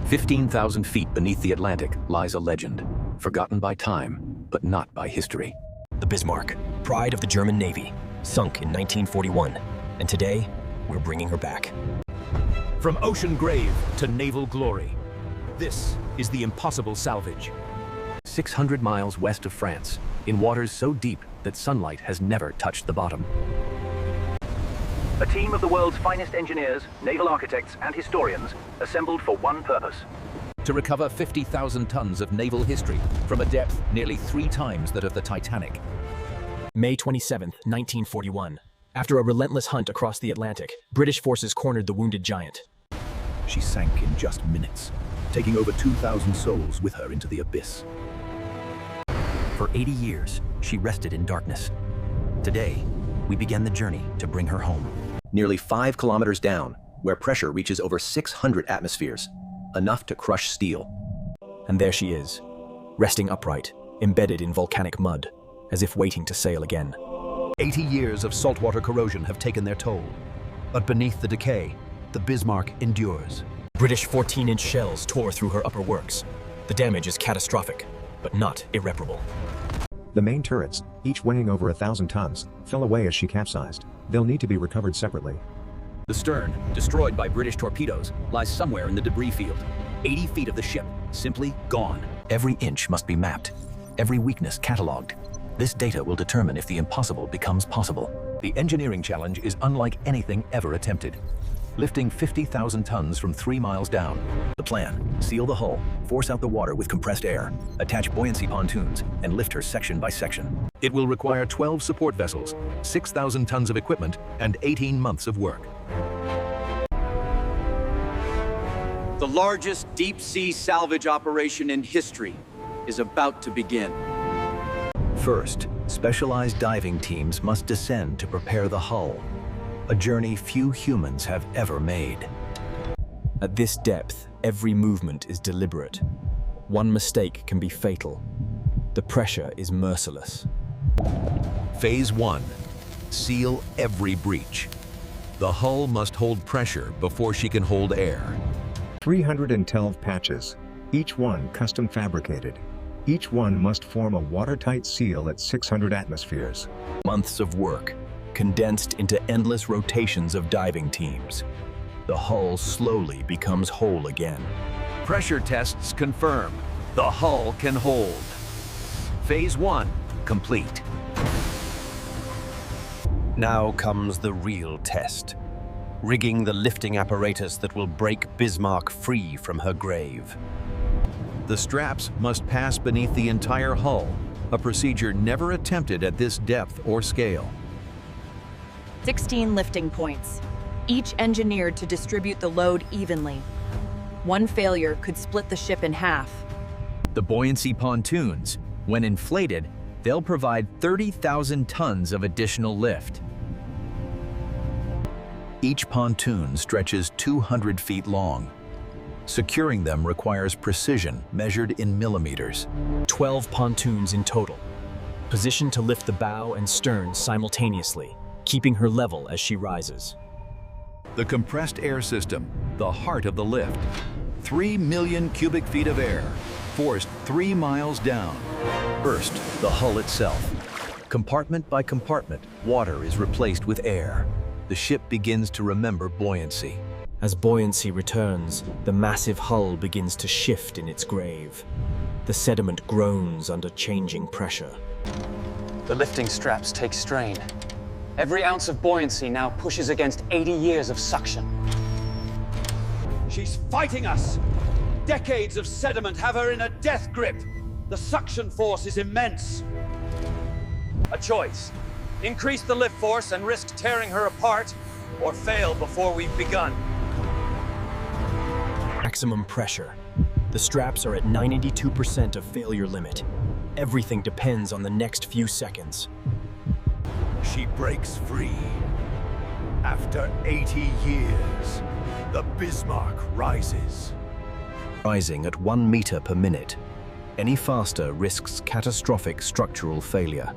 15,000 feet beneath the Atlantic lies a legend, forgotten by time, but not by history. The Bismarck, pride of the German Navy, sunk in 1941, and today, we're bringing her back. From ocean grave to naval glory, this is the impossible salvage. 600 miles west of France, in waters so deep that sunlight has never touched the bottom. A team of the world's finest engineers, naval architects, and historians assembled for one purpose: To recover 50,000 tons of naval history from a depth nearly 3 times that of the Titanic. May 27, 1941. After a relentless hunt across the Atlantic, British forces cornered the wounded giant. She sank in just minutes, taking over 2,000 souls with her into the abyss. For 80 years, she rested in darkness. Today, we began the journey to bring her home. Nearly 5 kilometers down, where pressure reaches over 600 atmospheres, enough to crush steel. And there she is, resting upright, embedded in volcanic mud, as if waiting to sail again. 80 years of saltwater corrosion have taken their toll. But beneath the decay, the Bismarck endures. British 14-inch shells tore through her upper works. The damage is catastrophic, but not irreparable. The main turrets, each weighing over 1,000 tons, fell away as she capsized. They'll need to be recovered separately. The stern, destroyed by British torpedoes, lies somewhere in the debris field. 80 feet of the ship, simply gone. Every inch must be mapped, every weakness catalogued. This data will determine if the impossible becomes possible. The engineering challenge is unlike anything ever attempted. Lifting 50,000 tons from 3 miles down. The plan: seal the hull, force out the water with compressed air, attach buoyancy pontoons, and lift her section by section. It will require 12 support vessels, 6,000 tons of equipment, and 18 months of work. The largest deep-sea salvage operation in history is about to begin. First, specialized diving teams must descend to prepare the hull, a journey few humans have ever made. At this depth, every movement is deliberate. One mistake can be fatal. The pressure is merciless. Phase 1. Seal every breach. The hull must hold pressure before she can hold air. 312 patches, each one custom fabricated. Each one must form a watertight seal at 600 atmospheres. Months of work, condensed into endless rotations of diving teams. The hull slowly becomes whole again. Pressure tests confirm the hull can hold. Phase 1 complete. Now comes the real test. Rigging the lifting apparatus that will break Bismarck free from her grave. The straps must pass beneath the entire hull, a procedure never attempted at this depth or scale. 16 lifting points, each engineered to distribute the load evenly. One failure could split the ship in half. The buoyancy pontoons, when inflated, they'll provide 30,000 tons of additional lift. Each pontoon stretches 200 feet long. Securing them requires precision measured in millimeters. 12 pontoons in total, positioned to lift the bow and stern simultaneously, keeping her level as she rises. The compressed air system, the heart of the lift. 3 million cubic feet of air, forced 3 miles down. First, the hull itself. Compartment by compartment, water is replaced with air. The ship begins to remember buoyancy. As buoyancy returns, the massive hull begins to shift in its grave. The sediment groans under changing pressure. The lifting straps take strain. Every ounce of buoyancy now pushes against 80 years of suction. She's fighting us! Decades of sediment have her in a death grip. The suction force is immense. A choice. Increase the lift force and risk tearing her apart, or fail before we've begun. Maximum pressure. The straps are at 92% of failure limit. Everything depends on the next few seconds. She breaks free. After 80 years, the Bismarck rises. Rising at 1 meter per minute. Any faster risks catastrophic structural failure.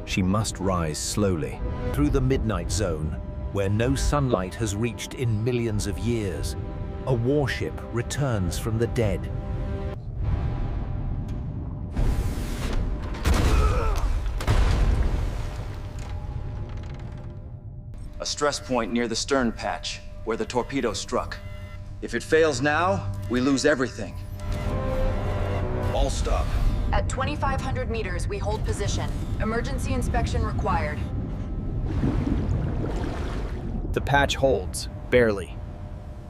She must rise slowly. Through the midnight zone, where no sunlight has reached in millions of years, A warship returns from the dead. A stress point near the stern patch, where the torpedo struck. If it fails now, we lose everything. All stop. At 2,500 meters, we hold position. Emergency inspection required. The patch holds, barely.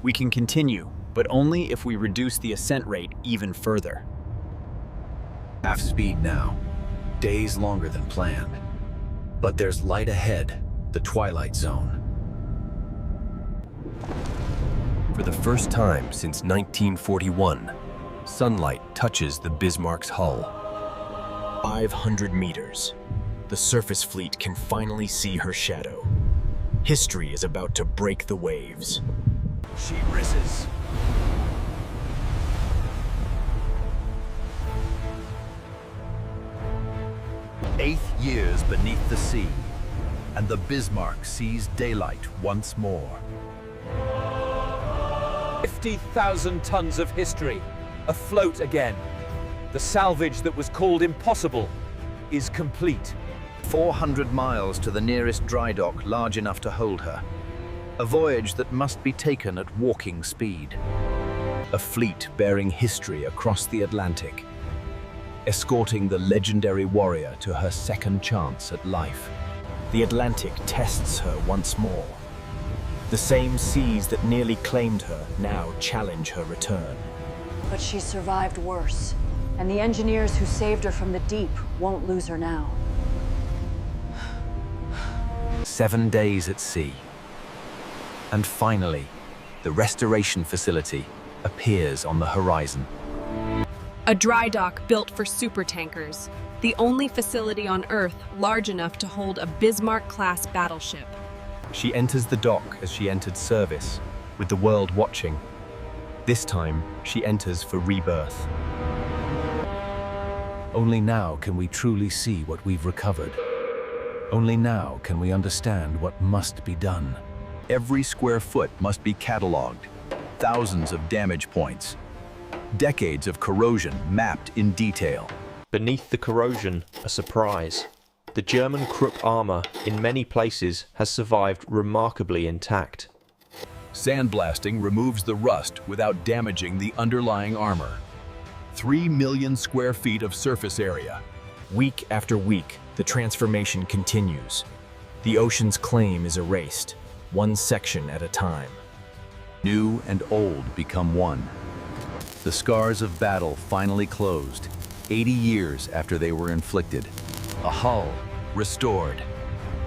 We can continue, but only if we reduce the ascent rate even further. Half speed now. Days longer than planned. But there's light ahead, the twilight zone. For the first time since 1941, sunlight touches the Bismarck's hull. 500 meters. The surface fleet can finally see her shadow. History is about to break the waves. She risses. Eighth years beneath the sea, and the Bismarck sees daylight once more. 50,000 tons of history, afloat again. The salvage that was called impossible is complete. 400 miles to the nearest dry dock large enough to hold her. A voyage that must be taken at walking speed. A fleet bearing history across the Atlantic, escorting the legendary warrior to her second chance at life. The Atlantic tests her once more. The same seas that nearly claimed her now challenge her return. But she survived worse, and the engineers who saved her from the deep won't lose her now. 7 days at sea. And finally, the restoration facility appears on the horizon. A dry dock built for supertankers, the only facility on Earth large enough to hold a Bismarck-class battleship. She enters the dock as she entered service, with the world watching. This time, she enters for rebirth. Only now can we truly see what we've recovered. Only now can we understand what must be done. Every square foot must be cataloged. Thousands of damage points. Decades of corrosion mapped in detail. Beneath the corrosion, a surprise. The German Krupp armor, in many places, has survived remarkably intact. Sandblasting removes the rust without damaging the underlying armor. 3 million square feet of surface area. Week after week, the transformation continues. The ocean's claim is erased, one section at a time. New and old become one. The scars of battle finally closed, 80 years after they were inflicted. A hull restored.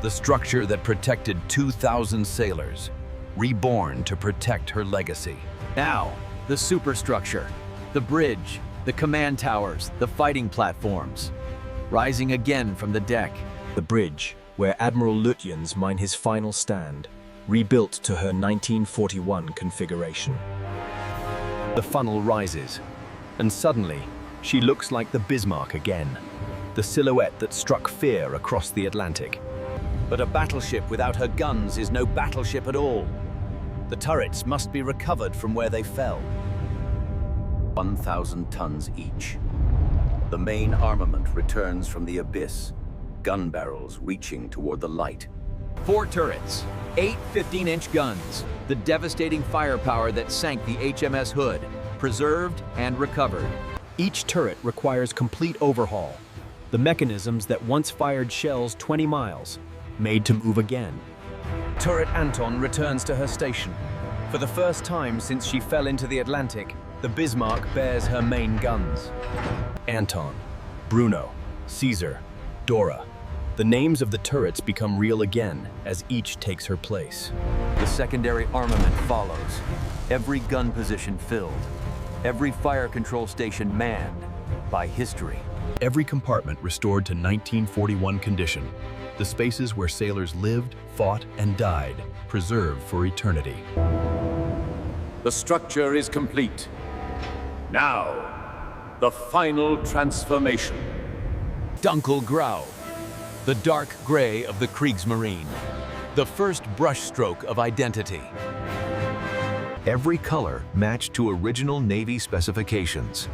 The structure that protected 2,000 sailors, reborn to protect her legacy. Now, the superstructure, the bridge, the command towers, the fighting platforms, rising again from the deck. The bridge, where Admiral Lutyens mine his final stand, rebuilt to her 1941 configuration. The funnel rises, and suddenly, she looks like the Bismarck again, the silhouette that struck fear across the Atlantic. But a battleship without her guns is no battleship at all. The turrets must be recovered from where they fell. 1,000 tons each. The main armament returns from the abyss, gun barrels reaching toward the light. 4 turrets, 8 15-inch guns, the devastating firepower that sank the HMS Hood, preserved and recovered. Each turret requires complete overhaul. The mechanisms that once fired shells 20 miles, made to move again. Turret Anton returns to her station. For the first time since she fell into the Atlantic, the Bismarck bears her main guns. Anton, Bruno, Caesar, Dora. The names of the turrets become real again as each takes her place. The secondary armament follows. Every gun position filled. Every fire control station manned by history. Every compartment restored to 1941 condition. The spaces where sailors lived, fought, and died, preserved for eternity. The structure is complete. Now, the final transformation. Dunkelgrau, the dark gray of the Kriegsmarine, the first brushstroke of identity. Every color matched to original Navy specifications.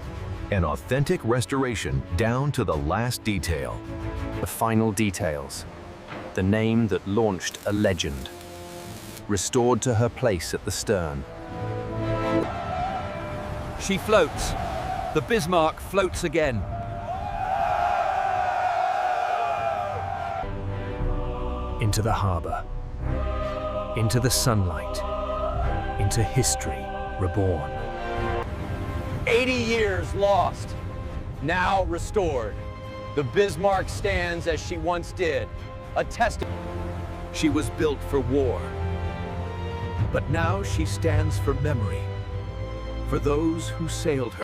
An authentic restoration down to the last detail. The final details. The name that launched a legend. Restored to her place at the stern. She floats. The Bismarck floats again. Into the harbor. Into the sunlight. Into history reborn. 80 years lost, now restored. The Bismarck stands as she once did, a testament. She was built for war, but now she stands for memory, for those who sailed her.